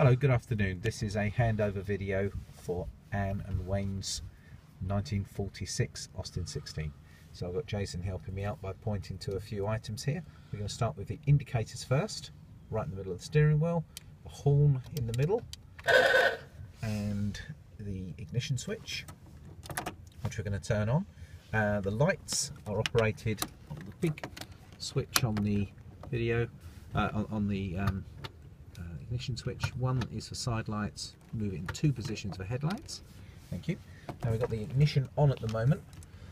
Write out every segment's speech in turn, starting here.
Hello, good afternoon. This is a handover video for Anne and Wayne's 1946 Austin 16. So I've got Jason helping me out by pointing to a few items here. We're going to start with the indicators first, right in the middle of the steering wheel, the horn in the middle, and the ignition switch, which we're going to turn on. The lights are operated on the big switch on the video, on the ignition switch. One is for side lights, move it in two positions for headlights. Thank you. Now we've got the ignition on at the moment,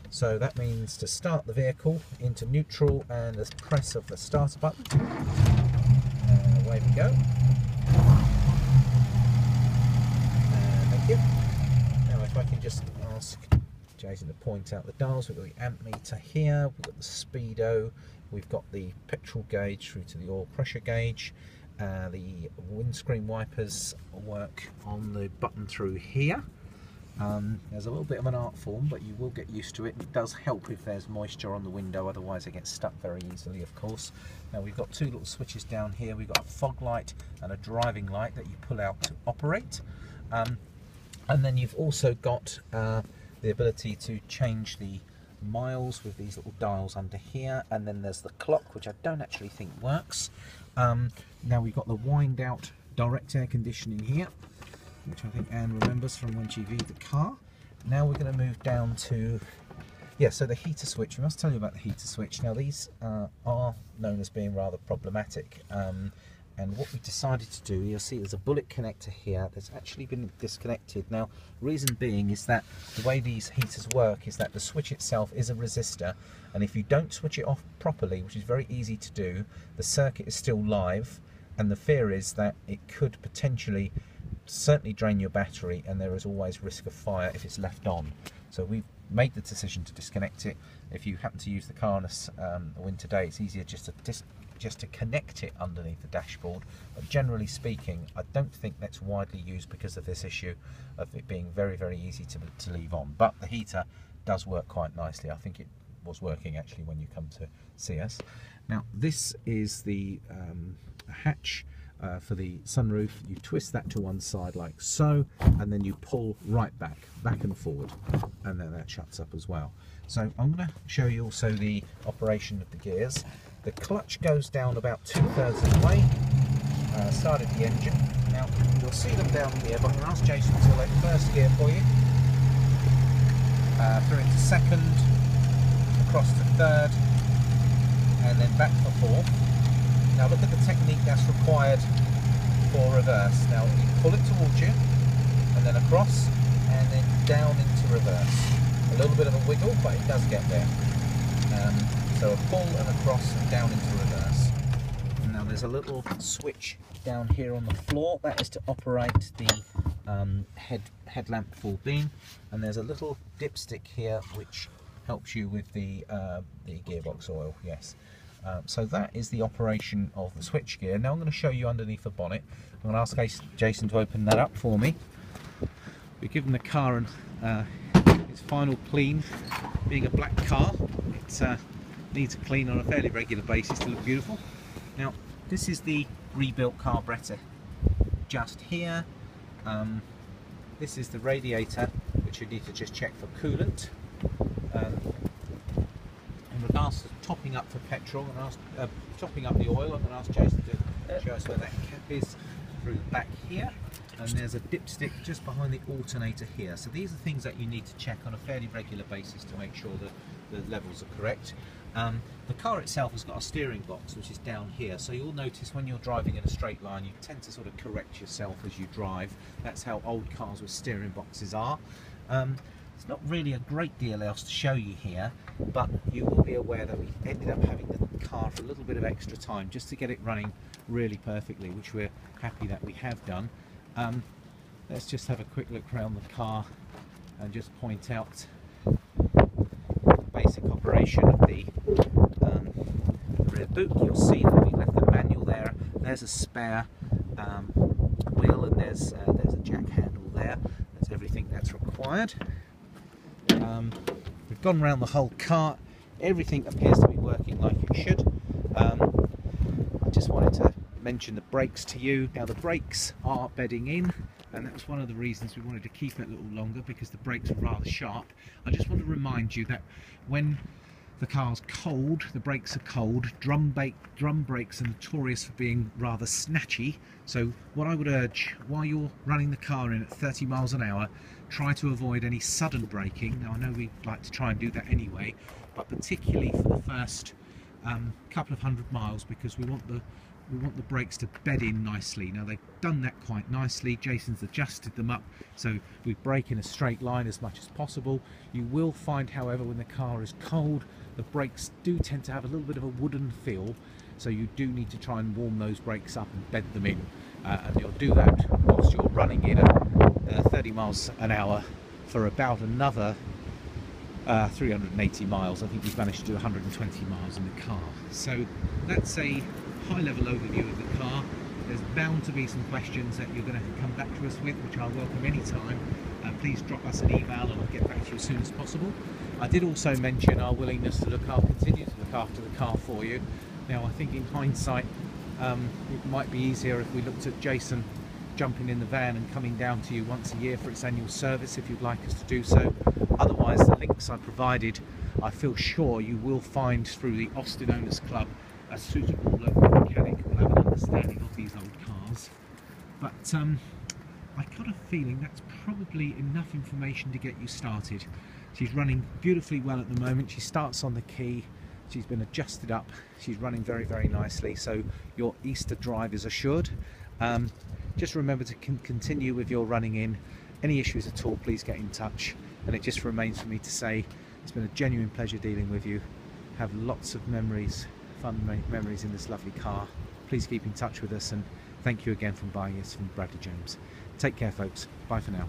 so that means to start the vehicle into neutral and the press of the starter button. Away we go. Thank you. Now if I can just ask Jason to point out the dials. We've got the amp meter here, we've got the speedo, we've got the petrol gauge through to the oil pressure gauge. The windscreen wipers work on the button through here. There's a little bit of an art form, but you will get used to it. It does help if there's moisture on the window, otherwise it gets stuck very easily, of course. Now we've got two little switches down here. We've got a fog light and a driving light that you pull out to operate. And then you've also got the ability to change the miles with these little dials under here, and then there's the clock, which I don't actually think works. Now we've got the wind out direct air conditioning here, which I think Anne remembers from when she viewed the car. Now we're going to move down to, so the heater switch. We must tell you about the heater switch. Now these are known as being rather problematic, and what we decided to do, you'll see there's a bullet connector here that's actually been disconnected. Now, reason being is that the way these heaters work is that the switch itself is a resistor, and if you don't switch it off properly, which is very easy to do, the circuit is still live, and the fear is that it could potentially certainly drain your battery, and there is always risk of fire if it's left on. So we've made the decision to disconnect it. If you happen to use the car on a winter day, it's easier just to connect it underneath the dashboard, but generally speaking I don't think that's widely used because of this issue of it being very, very easy to leave on. But the heater does work quite nicely. I think it was working actually when you come to see us. Now this is the hatch for the sunroof. You twist that to one side like so, and then you pull right back and forward, and then that shuts up as well. So I'm going to show you also the operation of the gears. The clutch goes down about 2/3 of the way. Started the engine. Now you'll see them down here, but I'm going to ask Jason to select first gear for you. Through into second, across to third, and then back for fourth. Now look at the technique that's required for reverse. Now you pull it towards you, and then across, and then down into reverse. A little bit of a wiggle, but it does get there. So a pull and across and down into reverse. And now there's a little switch down here on the floor. That is to operate the headlamp full beam. And there's a little dipstick here which helps you with the gearbox oil. Yes. So that is the operation of the switch gear. Now I'm going to show you underneath the bonnet. I'm going to ask Jason to open that up for me. We've given the car its final clean. Being a black car, it needs a clean on a fairly regular basis to look beautiful. Now this is the rebuilt carburetor just here. This is the radiator, which you need to just check for coolant. In regards to topping up for petrol and topping up the oil, I'm going to ask Jason to show us where that cap is through the back here. And there's a dipstick just behind the alternator here. So these are things that you need to check on a fairly regular basis to make sure that the levels are correct. The car itself has got a steering box which is down here, so you'll notice when you're driving in a straight line you tend to sort of correct yourself as you drive. That's how old cars with steering boxes are. It's not really a great deal else to show you here, but you will be aware that we ended up having the car for a little bit of extra time just to get it running really perfectly, which we're happy that we have done. Let's just have a quick look around the car and just point out the basic operation of the rear boot. You'll see that we left the manual there. There's a spare wheel, and there's a jack handle there. That's everything that's required. We've gone around the whole car. Everything appears to be working like it should. I just wanted to mention the brakes to you. Now the brakes are bedding in, and that was one of the reasons we wanted to keep it a little longer, because the brakes are rather sharp. I just want to remind you that when the car's cold, the brakes are cold. Drum brakes are notorious for being rather snatchy, so what I would urge, while you're running the car in at 30 miles an hour, try to avoid any sudden braking. Now I know we like to try and do that anyway, but particularly for the first couple of 100 miles, because we want the brakes to bed in nicely. Now they've done that quite nicely. Jason's adjusted them up so we brake in a straight line as much as possible. You will find, however, when the car is cold, the brakes do tend to have a little bit of a wooden feel, so you do need to try and warm those brakes up and bed them in, and you'll do that whilst you're running in at 30 miles an hour for about another 380 miles. I think we've managed to do 120 miles in the car. So that's a high-level overview of the car. There's bound to be some questions that you're going to come back to us with, which I'll welcome anytime. Please drop us an email and I'll get back to you as soon as possible. I did also mention our willingness to continue to look after the car for you. Now I think in hindsight it might be easier if we looked at Jason jumping in the van and coming down to you once a year for its annual service, if you'd like us to do so. Otherwise, the links I provided, I feel sure you will find through the Austin Owners Club a suitable local mechanic who will have an understanding of these old cars. But I got a feeling that's probably enough information to get you started. She's running beautifully well at the moment. She starts on the key. She's been adjusted up. She's running very, very nicely. So your Easter drive is assured. Just remember to continue with your running in. Any issues at all, please get in touch. And it just remains for me to say it's been a genuine pleasure dealing with you. Have lots of memories, fun memories in this lovely car. Please keep in touch with us, and thank you again for buying us from Bradley James. Take care, folks. Bye for now.